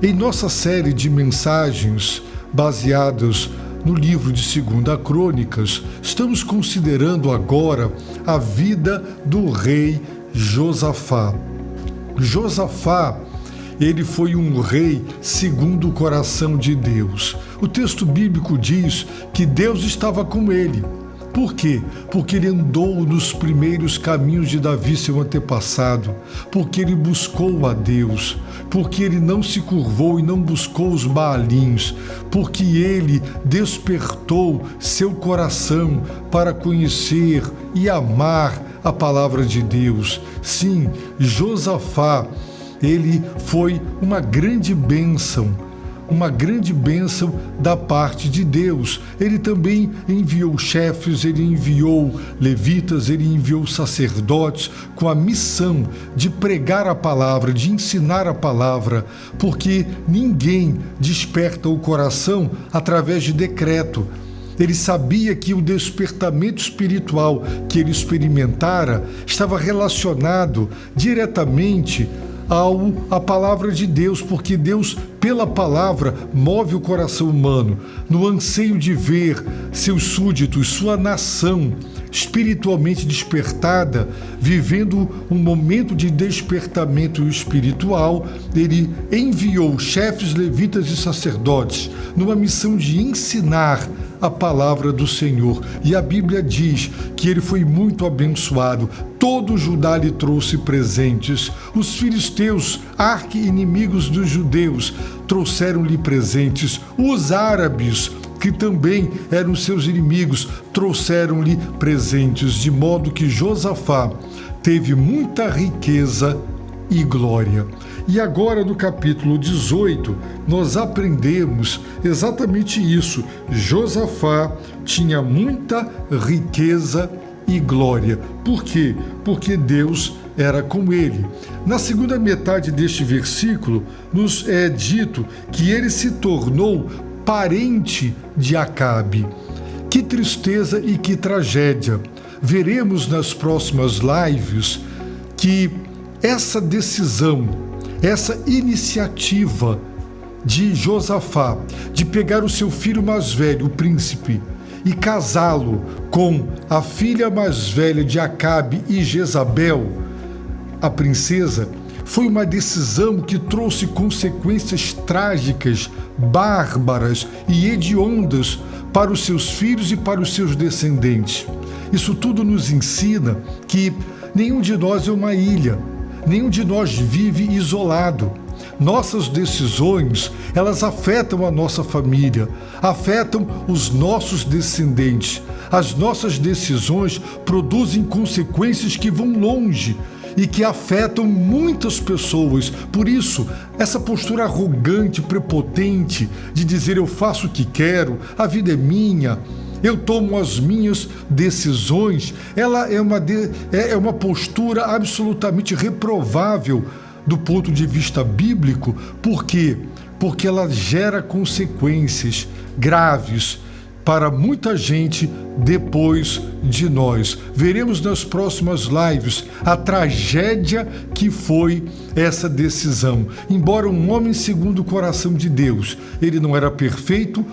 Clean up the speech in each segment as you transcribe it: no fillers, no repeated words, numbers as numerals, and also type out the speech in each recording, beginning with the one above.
Em nossa série de mensagens baseadas no livro de 2 Crônicas, estamos considerando agora a vida do rei Josafá. Josafá, ele foi um rei segundo o coração de Deus. O texto bíblico diz que Deus estava com ele. Por quê? Porque ele andou nos primeiros caminhos de Davi, seu antepassado, porque ele buscou a Deus, porque ele não se curvou e não buscou os Baalins, porque ele despertou seu coração para conhecer e amar a palavra de Deus. Sim, Josafá, ele foi uma grande bênção da parte de Deus. Ele também enviou chefes, ele enviou levitas, ele enviou sacerdotes com a missão de pregar a palavra, de ensinar a palavra, porque ninguém desperta o coração através de decreto. Ele sabia que o despertamento espiritual que ele experimentara estava relacionado diretamente à palavra de Deus, porque Deus, pela palavra, move o coração humano no anseio de ver seus súditos, sua nação espiritualmente despertada, vivendo um momento de despertamento espiritual. Ele enviou chefes, levitas e sacerdotes numa missão de ensinar a palavra do Senhor. E a Bíblia diz que ele foi muito abençoado. Todo Judá lhe trouxe presentes. Os filisteus, arqui-inimigos dos judeus, trouxeram-lhe presentes. Os árabes, que também eram seus inimigos, trouxeram-lhe presentes, de modo que Josafá teve muita riqueza e glória. E agora, no capítulo 18, nós aprendemos exatamente isso. Josafá tinha muita riqueza e glória. Por quê? Porque Deus era com ele. Na segunda metade deste versículo, nos é dito que ele se tornou parente de Acabe. Que tristeza e que tragédia! Veremos nas próximas lives que essa decisão, essa iniciativa de Josafá de pegar o seu filho mais velho, o príncipe, e casá-lo com a filha mais velha de Acabe e Jezabel, a princesa, foi uma decisão que trouxe consequências trágicas, bárbaras e hediondas para os seus filhos e para os seus descendentes. Isso tudo nos ensina que nenhum de nós é uma ilha, nenhum de nós vive isolado. Nossas decisões, elas afetam a nossa família, afetam os nossos descendentes. As nossas decisões produzem consequências que vão longe e que afetam muitas pessoas. Por isso, essa postura arrogante, prepotente, de dizer eu faço o que quero, a vida é minha, eu tomo as minhas decisões, ela é uma postura absolutamente reprovável do ponto de vista bíblico. Por quê? Porque ela gera consequências graves para muita gente depois de nós. Veremos nas próximas lives a tragédia que foi essa decisão. Embora um homem segundo o coração de Deus, ele não era perfeito,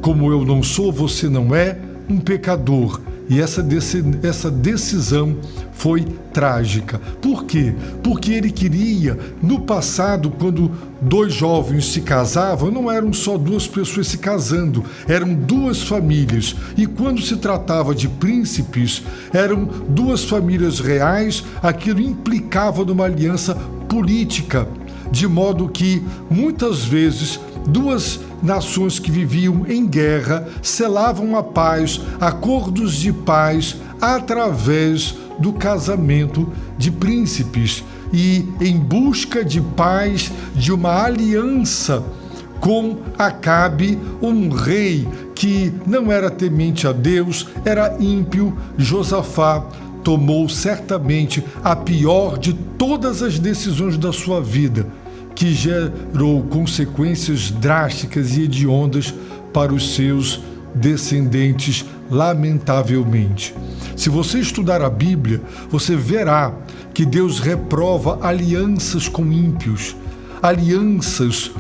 como eu não sou, você não é, um pecador. E essa decisão foi trágica. Por quê? Porque ele queria, no passado, quando dois jovens se casavam, não eram só duas pessoas se casando, eram duas famílias. E quando se tratava de príncipes, eram duas famílias reais, aquilo implicava numa aliança política, de modo que, muitas vezes, duas nações que viviam em guerra selavam a paz, acordos de paz, através do casamento de príncipes. E em busca de paz, de uma aliança com Acabe, um rei que não era temente a Deus, era ímpio, Josafá tomou certamente a pior de todas as decisões da sua vida, que gerou consequências drásticas e hediondas para os seus descendentes, lamentavelmente. Se você estudar a Bíblia, você verá que Deus reprova alianças com ímpios, alianças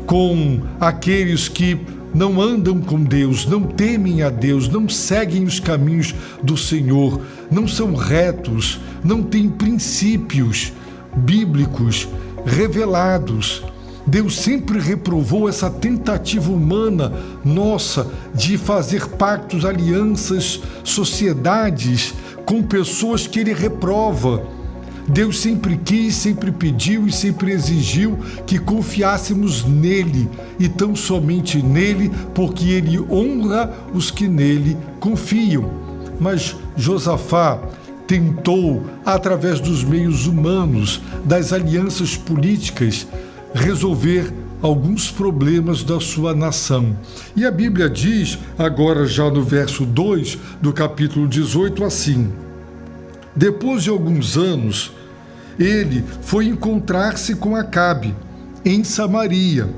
com aqueles que não andam com Deus, não temem a Deus, não seguem os caminhos do Senhor, não são retos, não têm princípios bíblicos revelados. Deus sempre reprovou essa tentativa humana nossa de fazer pactos, alianças, sociedades com pessoas que Ele reprova. Deus sempre quis, sempre pediu e sempre exigiu que confiássemos nele e tão somente nele, porque ele honra os que nele confiam. Mas Josafá tentou, através dos meios humanos, das alianças políticas, resolver alguns problemas da sua nação. E a Bíblia diz, agora já no verso 2 do capítulo 18, assim: depois de alguns anos, ele foi encontrar-se com Acabe, em Samaria.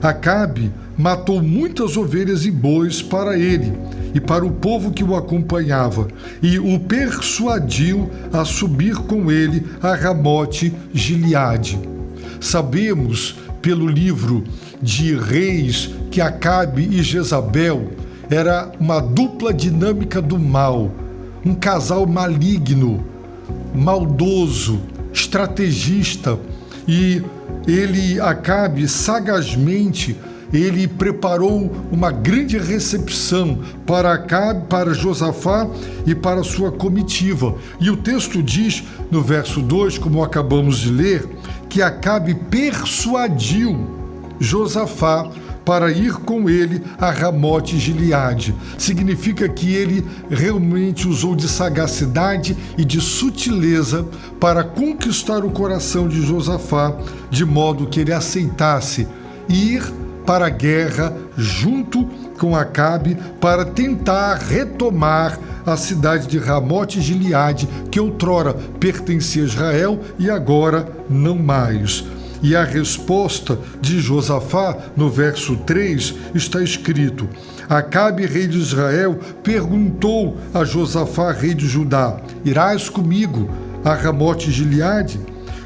Acabe matou muitas ovelhas e bois para ele e para o povo que o acompanhava, e o persuadiu a subir com ele a Ramote Gileade. Sabemos, pelo livro de Reis, que Acabe e Jezabel era uma dupla dinâmica do mal, um casal maligno, maldoso, estrategista, e Acabe, sagazmente, ele preparou uma grande recepção para Acabe, para Josafá e para sua comitiva. E o texto diz, no verso 2, como acabamos de ler, que Acabe persuadiu Josafá para ir com ele a Ramote Gileade. Significa que ele realmente usou de sagacidade e de sutileza para conquistar o coração de Josafá, de modo que ele aceitasse ir para a guerra junto com Acabe para tentar retomar a cidade de Ramote Gileade, que outrora pertencia a Israel e agora não mais. E a resposta de Josafá, no verso 3, está escrito: Acabe, rei de Israel, perguntou a Josafá, rei de Judá: irás comigo a Ramote Gileade?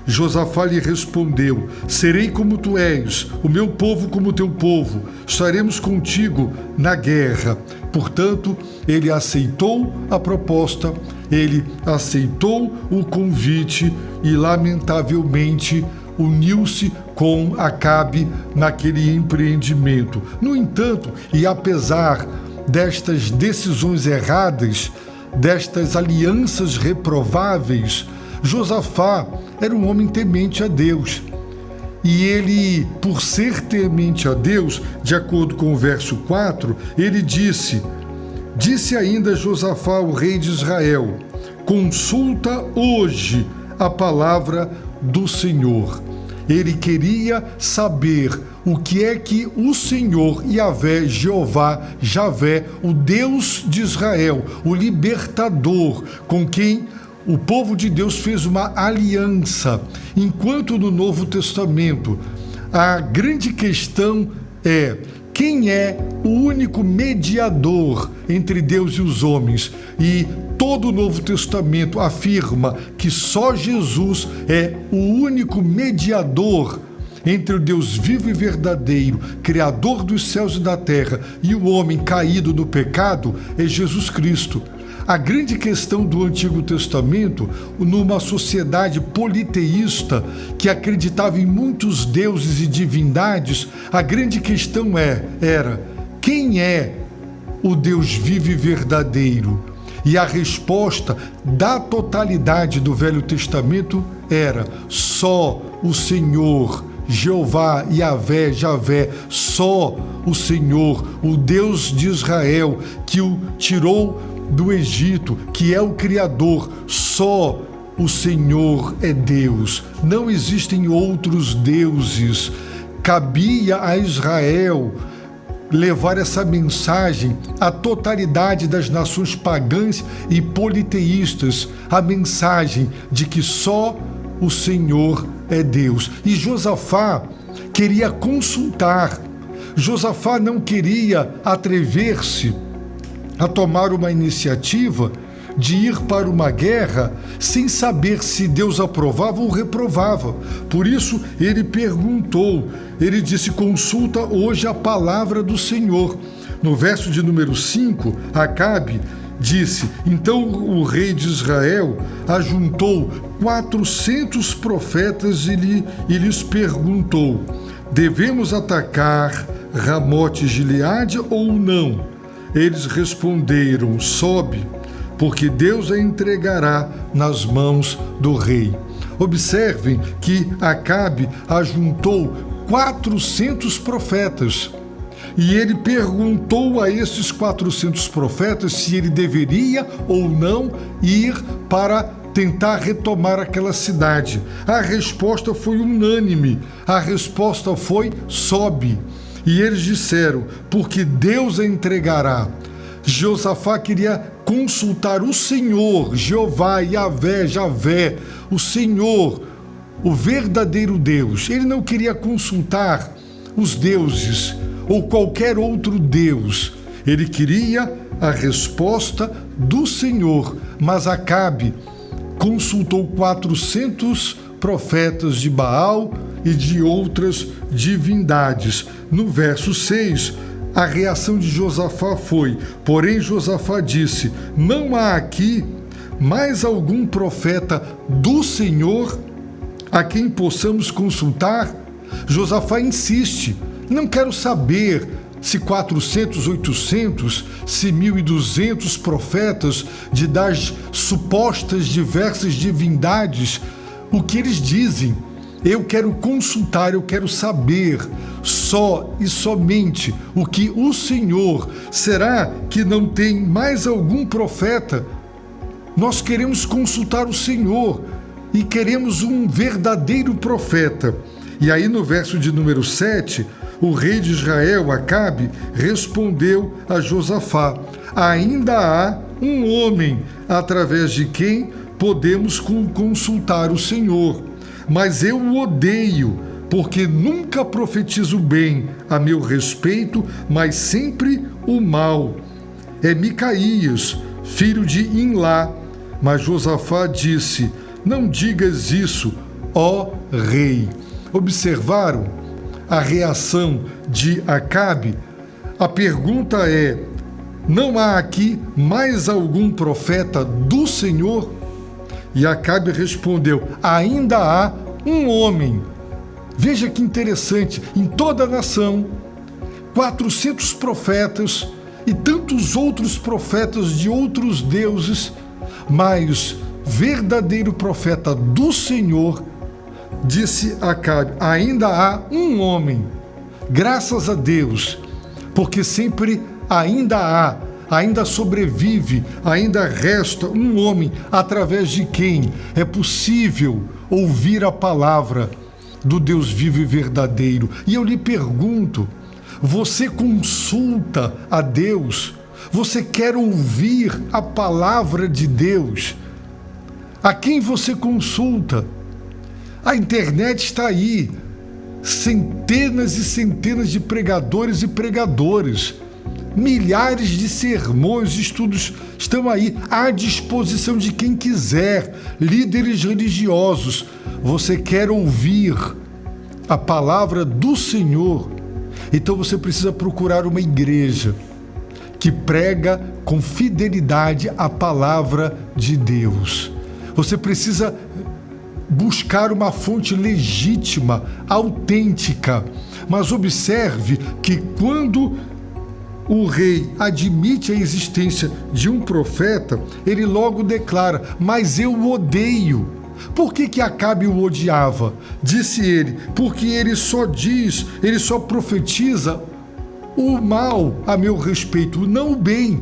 Josafá lhe respondeu: serei como tu és, o meu povo como teu povo, estaremos contigo na guerra. Portanto, ele aceitou a proposta, ele aceitou o convite e, lamentavelmente, uniu-se com Acabe naquele empreendimento. No entanto, e apesar destas decisões erradas, destas alianças reprováveis, Josafá era um homem temente a Deus. E ele, por ser temente a Deus, de acordo com o verso 4, ele disse ainda Josafá, o rei de Israel: consulta hoje a palavra do Senhor. Ele queria saber o que é que o Senhor, Yahvé, Jeová, Javé, o Deus de Israel, o libertador, com quem o povo de Deus fez uma aliança. Enquanto no Novo Testamento a grande questão é: quem é o único mediador entre Deus e os homens? E todo o Novo Testamento afirma que só Jesus é o único mediador entre o Deus vivo e verdadeiro, Criador dos céus e da terra, e o homem caído no pecado, é Jesus Cristo. A grande questão do Antigo Testamento, numa sociedade politeísta que acreditava em muitos deuses e divindades, a grande questão era: quem é o Deus vivo e verdadeiro? E a resposta da totalidade do Velho Testamento era: só o Senhor, Jeová, Yahvé, Javé, só o Senhor, o Deus de Israel, que o tirou do Egito, que é o Criador. Só o Senhor é Deus. Não existem outros deuses. Cabia a Israel levar essa mensagem à totalidade das nações pagãs e politeístas, a mensagem de que só o Senhor é Deus. E Josafá queria consultar. Josafá não queria atrever-se a tomar uma iniciativa de ir para uma guerra sem saber se Deus aprovava ou reprovava. Por isso ele perguntou, ele disse: consulta hoje a palavra do Senhor. No verso de número 5, Acabe disse: então o rei de Israel ajuntou 400 profetas e lhes perguntou: devemos atacar Ramote-Gileade ou não? Eles responderam: sobe, porque Deus a entregará nas mãos do rei. Observem que Acabe ajuntou 400 profetas. E ele perguntou a esses 400 profetas se ele deveria ou não ir para tentar retomar aquela cidade. A resposta foi unânime. A resposta foi: sobe. E eles disseram: porque Deus a entregará. Josafá queria consultar o Senhor, Jeová, Yahvé, Javé, o Senhor, o verdadeiro Deus. Ele não queria consultar os deuses ou qualquer outro Deus. Ele queria a resposta do Senhor. Mas Acabe consultou 400 profetas de Baal e de outras divindades. No verso 6, a reação de Josafá foi: porém Josafá disse: não há aqui mais algum profeta do Senhor a quem possamos consultar? Josafá insiste: não quero saber se 400, 800, se 1.200 profetas das supostas diversas divindades, o que eles dizem. Eu quero consultar, eu quero saber só e somente o que o Senhor. Será que não tem mais algum profeta? Nós queremos consultar o Senhor e queremos um verdadeiro profeta. E aí no verso de número 7, o rei de Israel, Acabe, respondeu a Josafá: ainda há um homem através de quem podemos consultar o Senhor, mas eu o odeio, porque nunca profetizo bem a meu respeito, mas sempre o mal. É Micaías, filho de Imlá. Mas Josafá disse: não digas isso, ó rei. Observaram a reação de Acabe? A pergunta é: não há aqui mais algum profeta do Senhor? E Acabe respondeu: ainda há um homem. Veja que interessante, em toda a nação, 400 profetas e tantos outros profetas de outros deuses, mas verdadeiro profeta do Senhor, disse Acabe: ainda há um homem. Graças a Deus, porque sempre ainda sobrevive, ainda resta um homem através de quem é possível ouvir a palavra do Deus vivo e verdadeiro. E eu lhe pergunto: você consulta a Deus? Você quer ouvir a palavra de Deus? A quem você consulta? A internet está aí, centenas e centenas de pregadores e pregadoras, milhares de sermões, estudos estão aí à disposição de quem quiser, líderes religiosos. Você quer ouvir a palavra do Senhor? Então você precisa procurar uma igreja que prega com fidelidade a palavra de Deus. Você precisa buscar uma fonte legítima, autêntica. Mas observe que quando o rei admite a existência de um profeta, ele logo declara: mas eu o odeio. Por que Acabe o odiava? Disse ele: porque ele só profetiza o mal a meu respeito, não o bem.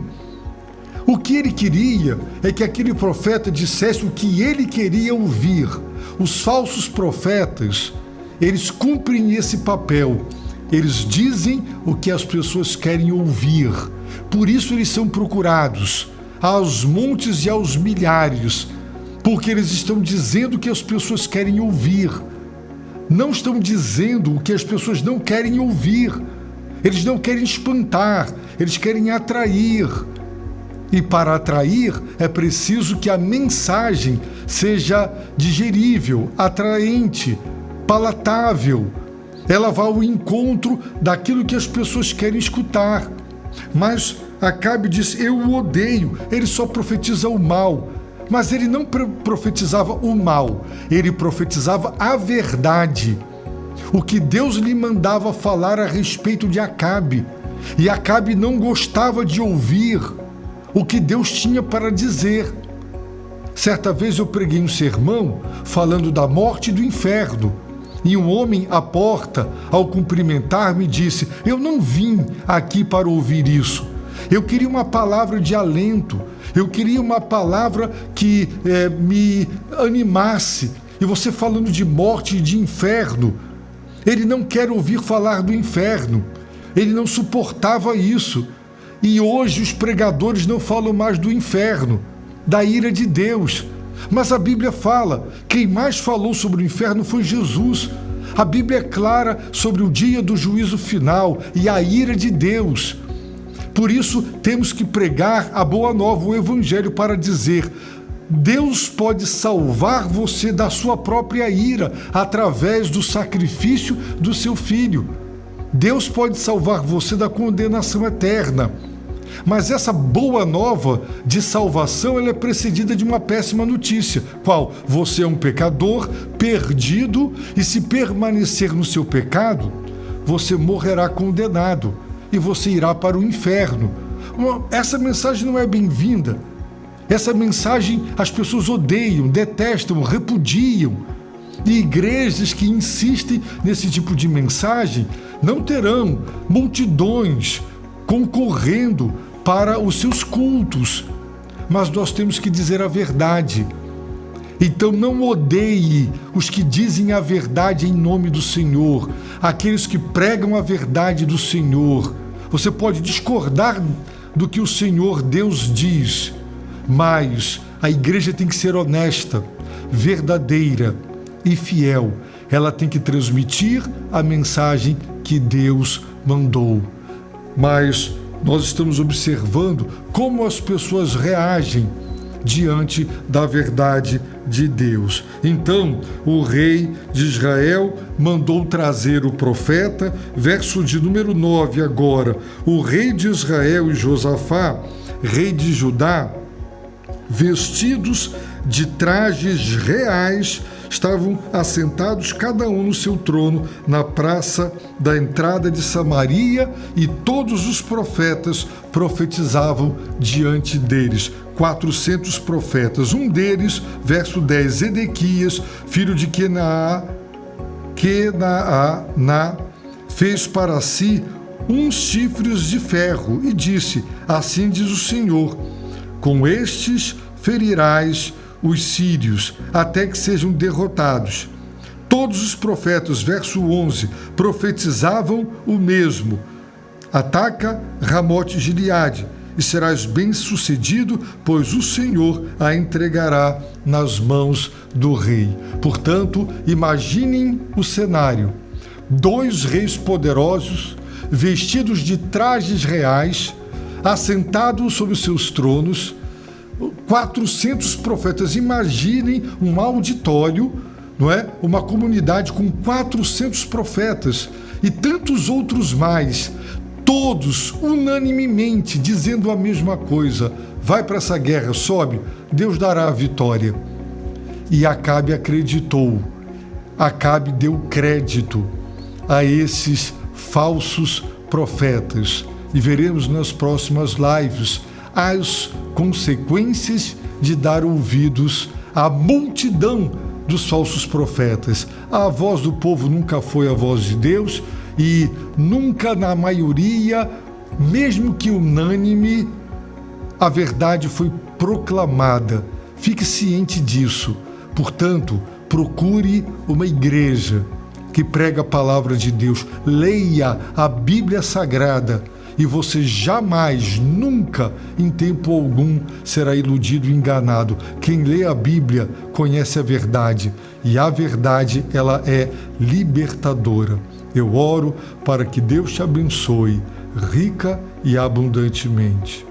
O que ele queria é que aquele profeta dissesse o que ele queria ouvir. Os falsos profetas, eles cumprem esse papel. Eles dizem o que as pessoas querem ouvir. Por isso eles são procurados aos montes e aos milhares, porque eles estão dizendo o que as pessoas querem ouvir. Não estão dizendo o que as pessoas não querem ouvir. Eles não querem espantar, eles querem atrair. E para atrair, é preciso que a mensagem seja digerível, atraente, palatável. Ela vá ao encontro daquilo que as pessoas querem escutar. Mas Acabe diz: eu o odeio, ele só profetiza o mal. Mas ele não profetizava o mal, ele profetizava a verdade. O que Deus lhe mandava falar a respeito de Acabe. E Acabe não gostava de ouvir o que Deus tinha para dizer. Certa vez eu preguei um sermão falando da morte e do inferno. E um homem à porta, ao cumprimentar-me, disse: eu não vim aqui para ouvir isso. Eu queria uma palavra de alento. Eu queria uma palavra que me animasse. E você falando de morte e de inferno. Ele não quer ouvir falar do inferno. Ele não suportava isso. E hoje os pregadores não falam mais do inferno, da ira de Deus. Mas a Bíblia fala, quem mais falou sobre o inferno foi Jesus. A Bíblia é clara sobre o dia do juízo final e a ira de Deus. Por isso, temos que pregar a boa nova, o Evangelho, para dizer: Deus pode salvar você da sua própria ira através do sacrifício do seu Filho. Deus pode salvar você da condenação eterna. Mas essa boa nova de salvação, ela é precedida de uma péssima notícia. Qual? Você é um pecador, perdido, e se permanecer no seu pecado, você morrerá condenado e você irá para o inferno. Essa mensagem não é bem-vinda. Essa mensagem as pessoas odeiam, detestam, repudiam. E igrejas que insistem nesse tipo de mensagem não terão multidões concorrendo para os seus cultos. Mas nós temos que dizer a verdade. Então não odeie os que dizem a verdade em nome do Senhor, aqueles que pregam a verdade do Senhor. Você pode discordar do que o Senhor Deus diz, mas a igreja tem que ser honesta, verdadeira e fiel. Ela tem que transmitir a mensagem que Deus mandou. Mas nós estamos observando como as pessoas reagem diante da verdade de Deus. Então, o rei de Israel mandou trazer o profeta, verso de número 9 agora. O rei de Israel e Josafá, rei de Judá, vestidos de trajes reais, estavam assentados cada um no seu trono na praça da entrada de Samaria, e todos os profetas profetizavam diante deles. 400 profetas. Um deles, verso 10, Zedequias, filho de Kenaana, fez para si uns chifres de ferro e disse: assim diz o Senhor, com estes ferirás os sírios, até que sejam derrotados. Todos os profetas, verso 11, profetizavam o mesmo: ataca Ramote Gileade, e serás bem-sucedido, pois o Senhor a entregará nas mãos do rei. Portanto, imaginem o cenário: 2 reis poderosos, vestidos de trajes reais, assentados sobre os seus tronos, 400 profetas. Imaginem um auditório, não é? Uma comunidade com 400 profetas e tantos outros mais, todos unanimemente dizendo a mesma coisa: vai para essa guerra, sobe, Deus dará a vitória. E Acabe acreditou. Acabe deu crédito a esses falsos profetas. E veremos nas próximas lives as consequências de dar ouvidos à multidão dos falsos profetas. A voz do povo nunca foi a voz de Deus, e nunca, na maioria, mesmo que unânime, a verdade foi proclamada. Fique ciente disso. Portanto, procure uma igreja que prega a palavra de Deus. Leia a Bíblia Sagrada e você jamais, nunca, em tempo algum, será iludido e enganado. Quem lê a Bíblia conhece a verdade, e a verdade, ela é libertadora. Eu oro para que Deus te abençoe rica e abundantemente.